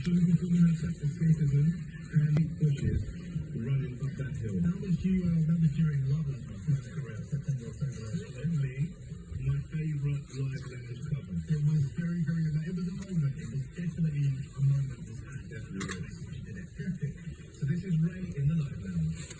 escapism and bushes running up that hill. That was during Love Letter, first career, September, October. Absolutely, my favourite live lounge cover. It was very, very good. It was a moment. It was definitely a moment that had definitely did it. So this is Ray in the live lounge.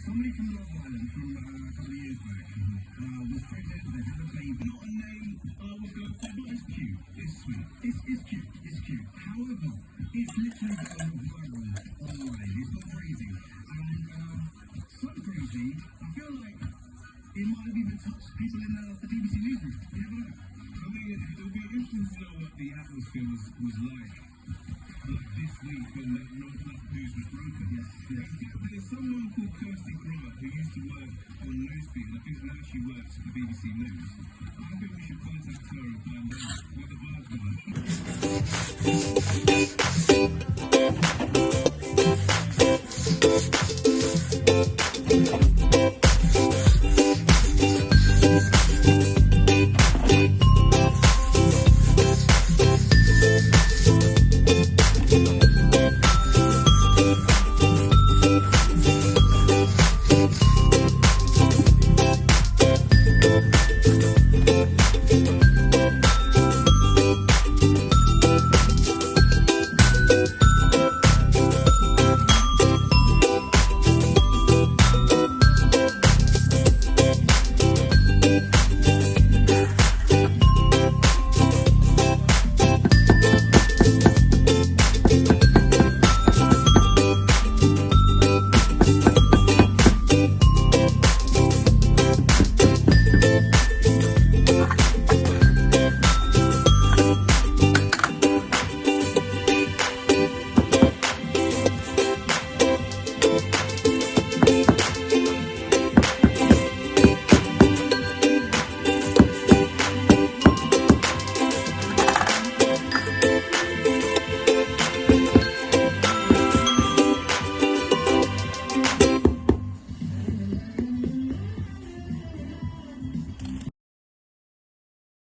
Somebody from Love Island from a couple of years back was pregnant, they had a baby. Not a name I would go for, but it's cute, it's sweet, it's cute, it's cute. However, it's literally going viral online, it's gone crazy. And so crazy, I feel like it might have even touched people in the BBC newsroom. You never know. I mean, it'll be interesting to know what the atmosphere was like this week when the news was broken. Yes. There's someone called Kirsty Grant who used to work on Newsbeat, and I think now she works for the BBC News. I think we should contact her and find out what the vibes are.